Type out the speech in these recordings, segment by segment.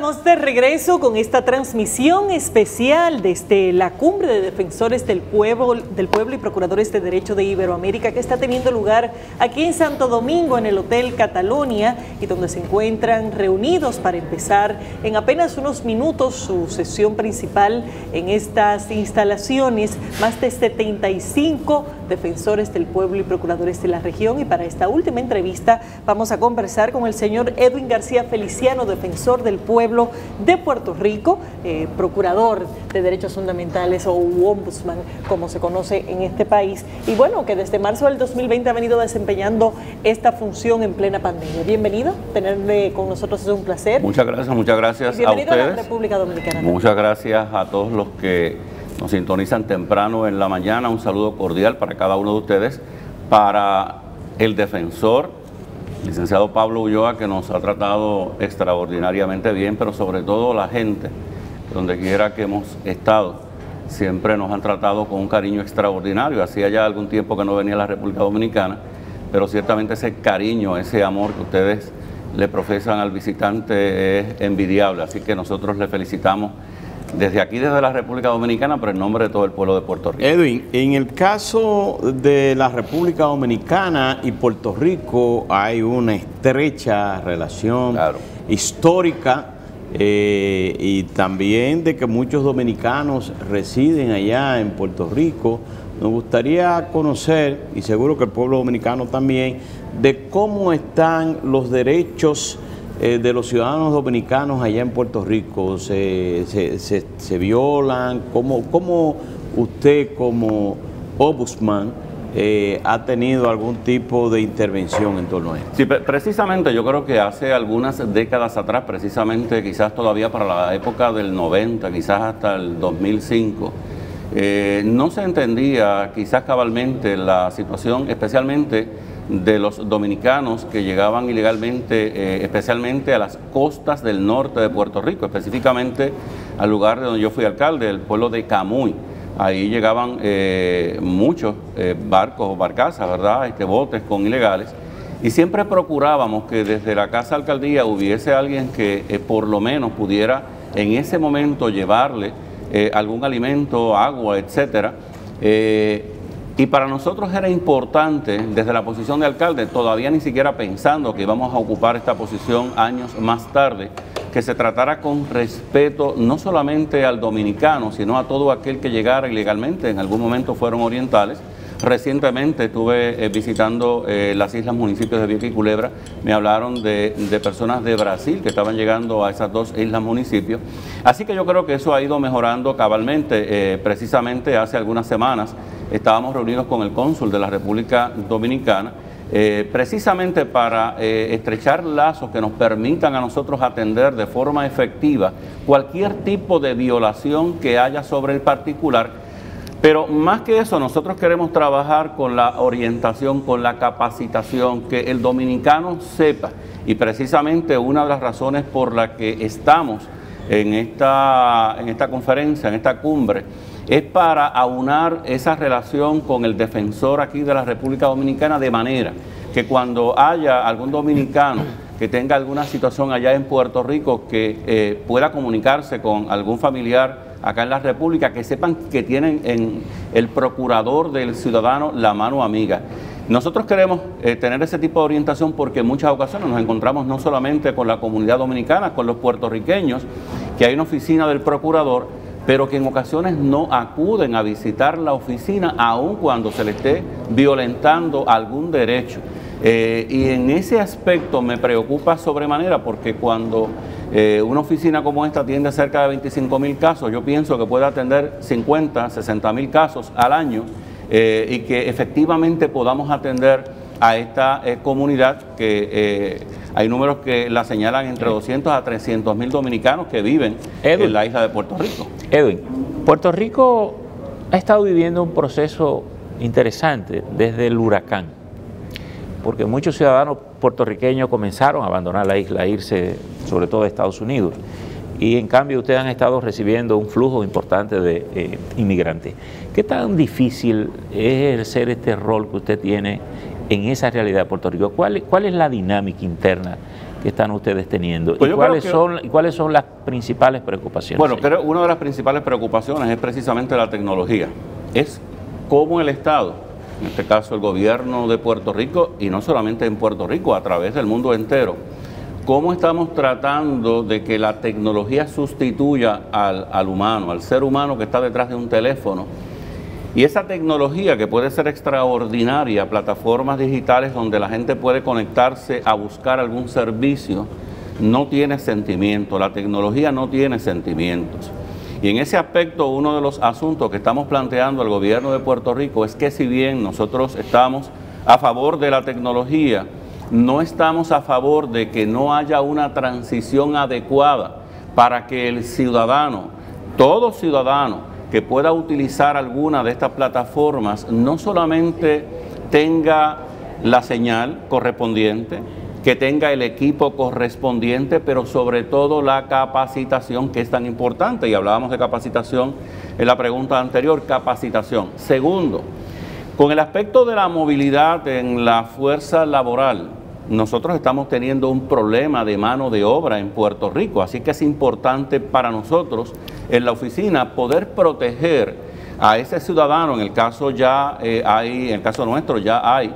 estamos de regreso con esta transmisión especial desde la Cumbre de Defensores del Pueblo y Procuradores de Derecho de Iberoamérica, que está teniendo lugar aquí en Santo Domingo, en el Hotel Catalonia, y donde se encuentran reunidos para empezar en apenas unos minutos su sesión principal en estas instalaciones. Más de 75 defensores del pueblo y procuradores de la región, y para esta última entrevista vamos a conversar con el señor Edwin García Feliciano, defensor del pueblo de Puerto Rico, procurador de derechos fundamentales o ombudsman, como se conoce en este país, y bueno, que desde marzo del 2020 ha venido desempeñando esta función en plena pandemia. Bienvenido, tenerle con nosotros es un placer. Muchas gracias a ustedes. Bienvenido a la República Dominicana. Muchas gracias a todos los que nos sintonizan temprano en la mañana. Un saludo cordial para cada uno de ustedes, para el defensor, licenciado Pablo Ulloa, que nos ha tratado extraordinariamente bien, pero sobre todo la gente, donde quiera que hemos estado, siempre nos han tratado con un cariño extraordinario. Hacía ya algún tiempo que no venía a la República Dominicana, pero ciertamente ese cariño, ese amor que ustedes le profesan al visitante es envidiable. Así que nosotros le felicitamos desde aquí, desde la República Dominicana, por el nombre de todo el pueblo de Puerto Rico. Edwin, en el caso de la República Dominicana y Puerto Rico hay una estrecha relación histórica, y también de que muchos dominicanos residen allá en Puerto Rico. Nos gustaría conocer, y seguro que el pueblo dominicano también, de cómo están los derechos de los ciudadanos dominicanos allá en Puerto Rico. ¿Se violan? ¿Cómo usted como ombudsman ha tenido algún tipo de intervención en torno a esto? Sí, precisamente yo creo que hace algunas décadas atrás, precisamente quizás todavía para la época del 90, quizás hasta el 2005, no se entendía quizás cabalmente la situación, especialmente de los dominicanos que llegaban ilegalmente, especialmente a las costas del norte de Puerto Rico, específicamente al lugar de donde yo fui alcalde, el pueblo de Camuy. Ahí llegaban muchos barcos o barcazas, ¿verdad?, botes con ilegales, y siempre procurábamos que desde la Casa Alcaldía hubiese alguien que por lo menos pudiera en ese momento llevarle algún alimento, agua, etcétera. Y para nosotros era importante, desde la posición de alcalde, todavía ni siquiera pensando que íbamos a ocupar esta posición años más tarde, que se tratara con respeto no solamente al dominicano, sino a todo aquel que llegara ilegalmente. En algún momento fueron orientales. Recientemente estuve visitando las islas municipios de Vieques y Culebra. Me hablaron de personas de Brasil que estaban llegando a esas dos islas municipios. Así que yo creo que eso ha ido mejorando cabalmente. Precisamente hace algunas semanas estábamos reunidos con el cónsul de la República Dominicana, precisamente para estrechar lazos que nos permitan a nosotros atender de forma efectiva cualquier tipo de violación que haya sobre el particular. Pero más que eso, nosotros queremos trabajar con la orientación, con la capacitación, que el dominicano sepa, y precisamente una de las razones por la que estamos en esta conferencia, en esta cumbre, es para aunar esa relación con el defensor aquí de la República Dominicana, de manera que cuando haya algún dominicano que tenga alguna situación allá en Puerto Rico, que pueda comunicarse con algún familiar acá en la República, que sepan que tienen en el procurador del ciudadano la mano amiga. Nosotros queremos tener ese tipo de orientación porque en muchas ocasiones nos encontramos no solamente con la comunidad dominicana, con los puertorriqueños, que hay una oficina del procurador, pero que en ocasiones no acuden a visitar la oficina aun cuando se le esté violentando algún derecho. Y en ese aspecto me preocupa sobremanera, porque cuando una oficina como esta atiende cerca de 25.000 casos, yo pienso que puede atender 50, 60.000 casos al año, y que efectivamente podamos atender a esta comunidad, que hay números que la señalan entre 200 a 300.000 dominicanos que viven en la isla de Puerto Rico. Edwin, Puerto Rico ha estado viviendo un proceso interesante desde el huracán, porque muchos ciudadanos puertorriqueños comenzaron a abandonar la isla, a irse sobre todo a Estados Unidos, y en cambio ustedes han estado recibiendo un flujo importante de inmigrantes. ¿Qué tan difícil es ejercer este rol que usted tiene en esa realidad de Puerto Rico? ¿Cuál es la dinámica interna que están ustedes teniendo? Pues ¿Y cuáles son las principales preocupaciones? Bueno, creo que una de las principales preocupaciones es precisamente la tecnología. Es cómo el Estado, en este caso el gobierno de Puerto Rico, y no solamente en Puerto Rico, a través del mundo entero, cómo estamos tratando de que la tecnología sustituya al humano, al ser humano que está detrás de un teléfono. Y esa tecnología que puede ser extraordinaria, plataformas digitales donde la gente puede conectarse a buscar algún servicio, no tiene sentimiento, la tecnología no tiene sentimientos. Y en ese aspecto, uno de los asuntos que estamos planteando al gobierno de Puerto Rico es que si bien nosotros estamos a favor de la tecnología, no estamos a favor de que no haya una transición adecuada para que el ciudadano, todo ciudadano, que pueda utilizar alguna de estas plataformas, no solamente tenga la señal correspondiente, que tenga el equipo correspondiente, pero sobre todo la capacitación, que es tan importante, y hablábamos de capacitación en la pregunta anterior, capacitación. Segundo, con el aspecto de la movilidad en la fuerza laboral, nosotros estamos teniendo un problema de mano de obra en Puerto Rico, así que es importante para nosotros en la oficina poder proteger a ese ciudadano. En el caso en el caso nuestro ya hay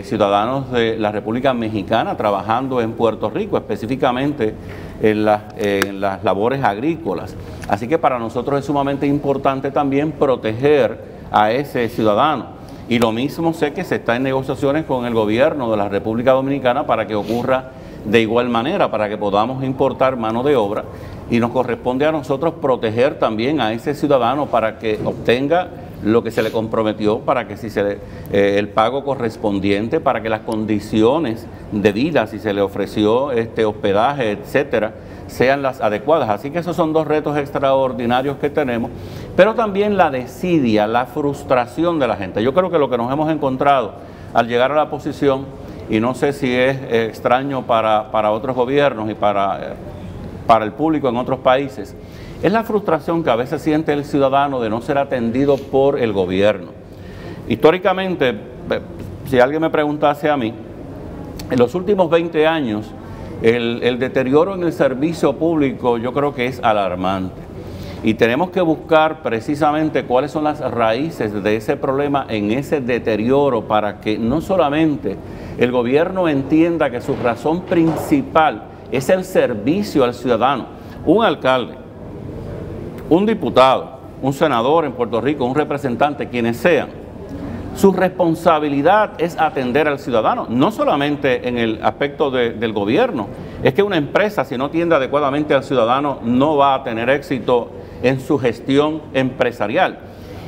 ciudadanos de la República Mexicana trabajando en Puerto Rico, específicamente en las labores agrícolas. Así que para nosotros es sumamente importante también proteger a ese ciudadano. Y lo mismo sé que se está en negociaciones con el gobierno de la República Dominicana para que ocurra de igual manera, para que podamos importar mano de obra, y nos corresponde a nosotros proteger también a ese ciudadano para que obtenga lo que se le comprometió, para que si el pago correspondiente, para que las condiciones de vida, si se le ofreció hospedaje, etcétera, sean las adecuadas. Así que esos son dos retos extraordinarios que tenemos, pero también la desidia, la frustración de la gente. Yo creo que lo que nos hemos encontrado al llegar a la posición, y no sé si es extraño para otros gobiernos y para el público en otros países, es la frustración que a veces siente el ciudadano de no ser atendido por el gobierno. Históricamente, si alguien me preguntase a mí, en los últimos 20 años, el deterioro en el servicio público yo creo que es alarmante. Y tenemos que buscar precisamente cuáles son las raíces de ese problema en ese deterioro, para que no solamente el gobierno entienda que su razón principal es el servicio al ciudadano. Un alcalde, un diputado, un senador en Puerto Rico, un representante, quienes sean, su responsabilidad es atender al ciudadano, no solamente en el aspecto del gobierno. Es que una empresa, si no atiende adecuadamente al ciudadano, no va a tener éxito en su gestión empresarial.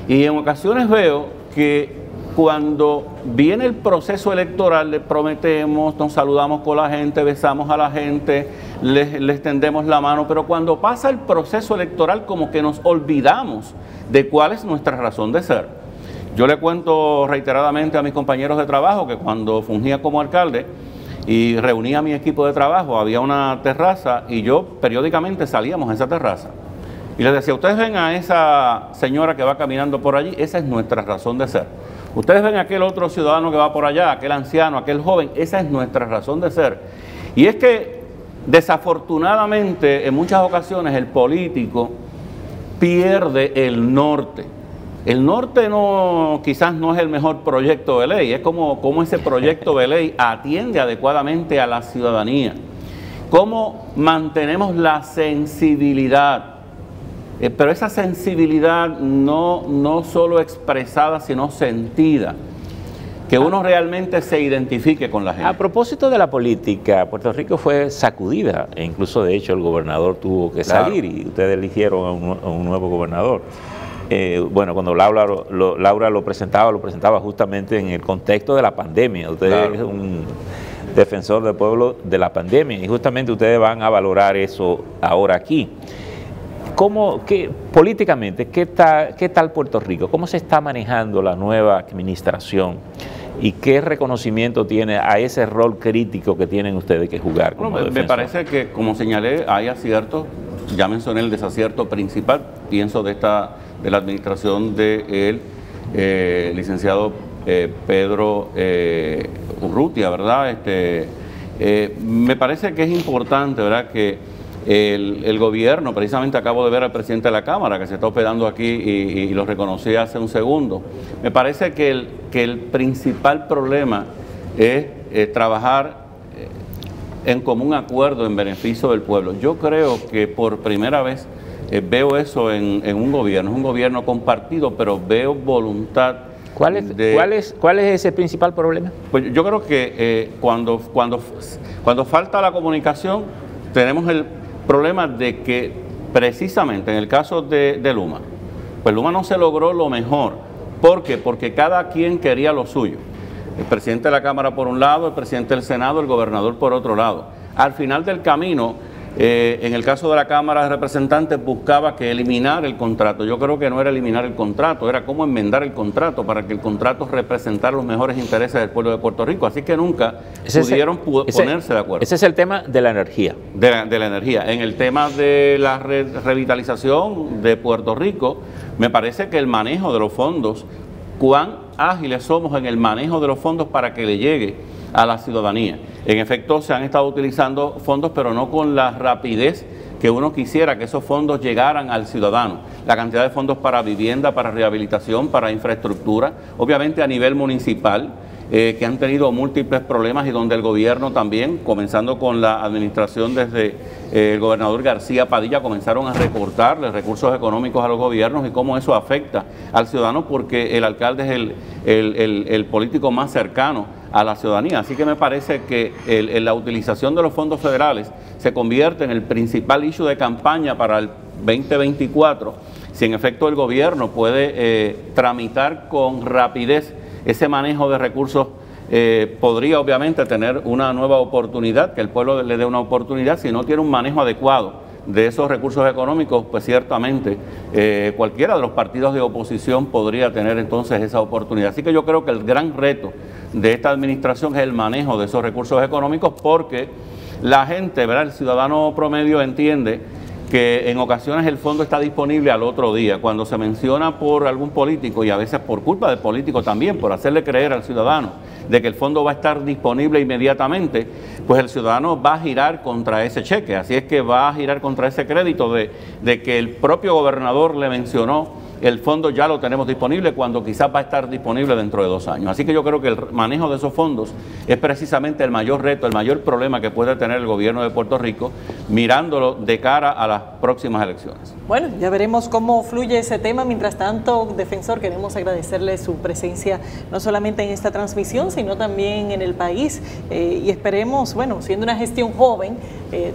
Y en ocasiones veo que cuando viene el proceso electoral, le prometemos, nos saludamos con la gente, besamos a la gente, les tendemos la mano, pero cuando pasa el proceso electoral como que nos olvidamos de cuál es nuestra razón de ser. Yo le cuento reiteradamente a mis compañeros de trabajo que cuando fungía como alcalde y reunía a mi equipo de trabajo, había una terraza y yo periódicamente salíamos a esa terraza. Y les decía, ustedes ven a esa señora que va caminando por allí, esa es nuestra razón de ser. Ustedes ven a aquel otro ciudadano que va por allá, aquel anciano, aquel joven, esa es nuestra razón de ser. Y es que desafortunadamente en muchas ocasiones el político pierde el norte. El norte quizás no es el mejor proyecto de ley, es como ese proyecto de ley atiende adecuadamente a la ciudadanía. Cómo mantenemos la sensibilidad. Pero esa sensibilidad no solo expresada, sino sentida, que uno realmente se identifique con la gente. A propósito de la política, Puerto Rico fue sacudida, e incluso de hecho el gobernador tuvo que salir, y ustedes eligieron a un nuevo gobernador. Bueno, cuando Laura lo presentaba justamente en el contexto de la pandemia. Usted es un defensor del pueblo de la pandemia, y justamente ustedes van a valorar eso ahora aquí. Políticamente, ¿qué tal Puerto Rico? ¿Cómo se está manejando la nueva administración? ¿Y qué reconocimiento tiene a ese rol crítico que tienen ustedes que jugar como defensor? Me parece que, como señalé, hay aciertos. Ya mencioné el desacierto principal, pienso de la administración del licenciado Pedro Urrutia, ¿verdad? Me parece que es importante, ¿verdad?, que el gobierno, precisamente acabo de ver al presidente de la Cámara que se está hospedando aquí y lo reconocí hace un segundo. Me parece que el principal problema es trabajar en común acuerdo en beneficio del pueblo. Yo creo que por primera vez veo eso en un gobierno. Es un gobierno compartido, pero veo voluntad. ¿Cuál es ese principal problema? Pues yo creo que cuando falta la comunicación, tenemos el problema de que precisamente en el caso de Luma, pues Luma no se logró lo mejor. ¿Por qué? Porque cada quien quería lo suyo. El presidente de la Cámara por un lado, el presidente del Senado, el gobernador por otro lado. Al final del camino, en el caso de la Cámara de Representantes, buscaba que eliminar el contrato. Yo creo que no era eliminar el contrato, era cómo enmendar el contrato para que el contrato representara los mejores intereses del pueblo de Puerto Rico. Así que nunca pudieron ponerse de acuerdo. Ese es el tema de la energía. De la energía. En el tema de la revitalización de Puerto Rico, me parece que el manejo de los fondos, cuán ágiles somos en el manejo de los fondos para que le llegue a la ciudadanía. En efecto, se han estado utilizando fondos, pero no con la rapidez que uno quisiera que esos fondos llegaran al ciudadano. La cantidad de fondos para vivienda, para rehabilitación, para infraestructura, obviamente a nivel municipal, que han tenido múltiples problemas y donde el gobierno también, comenzando con la administración desde el gobernador García Padilla, comenzaron a recortarle recursos económicos a los gobiernos y cómo eso afecta al ciudadano, porque el alcalde es el político más cercano a la ciudadanía. Así que me parece que la utilización de los fondos federales se convierte en el principal issue de campaña para el 2024, si en efecto el gobierno puede tramitar con rapidez ese manejo de recursos. Podría obviamente tener una nueva oportunidad, que el pueblo le dé una oportunidad. Si no tiene un manejo adecuado de esos recursos económicos, pues ciertamente cualquiera de los partidos de oposición podría tener entonces esa oportunidad. Así que yo creo que el gran reto de esta administración es el manejo de esos recursos económicos, porque la gente, ¿verdad?, el ciudadano promedio entiende que en ocasiones el fondo está disponible al otro día. Cuando se menciona por algún político, y a veces por culpa del político también, por hacerle creer al ciudadano de que el fondo va a estar disponible inmediatamente, pues el ciudadano va a girar contra ese cheque. Así es que va a girar contra ese crédito de que el propio gobernador le mencionó: el fondo ya lo tenemos disponible, cuando quizás va a estar disponible dentro de 2 años. Así que yo creo que el manejo de esos fondos es precisamente el mayor reto, el mayor problema que puede tener el gobierno de Puerto Rico, mirándolo de cara a las próximas elecciones. Bueno, ya veremos cómo fluye ese tema. Mientras tanto, defensor, queremos agradecerle su presencia no solamente en esta transmisión, sino también en el país, y esperemos, bueno, siendo una gestión joven,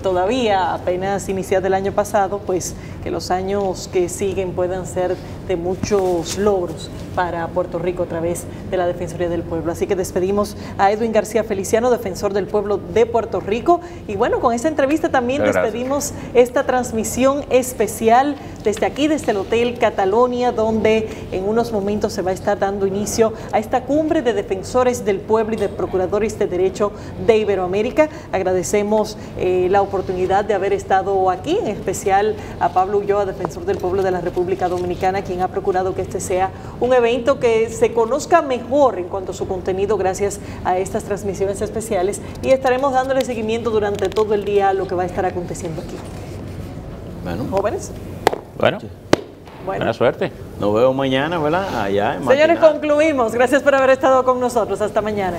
todavía apenas iniciada el año pasado, pues que los años que siguen puedan ser de muchos logros para Puerto Rico a través de la Defensoría del Pueblo. Así que despedimos a Edwin García Feliciano, defensor del pueblo de Puerto Rico. Y bueno, con esta entrevista también despedimos esta transmisión especial desde aquí, desde el Hotel Catalonia, donde en unos momentos se va a estar dando inicio a esta cumbre de defensores del pueblo y de procuradores de derecho de Iberoamérica. Agradecemos la oportunidad de haber estado aquí, en especial a Pablo Ulloa, defensor del pueblo de la República Dominicana, quien ha procurado que este sea un evento que se conozca mejor en cuanto a su contenido gracias a estas transmisiones especiales, y estaremos dándole seguimiento durante todo el día a lo que va a estar aconteciendo aquí. Bueno, jóvenes. Bueno, buena suerte. Nos vemos mañana, ¿verdad? Allá en Señores, concluimos. Gracias por haber estado con nosotros. Hasta mañana.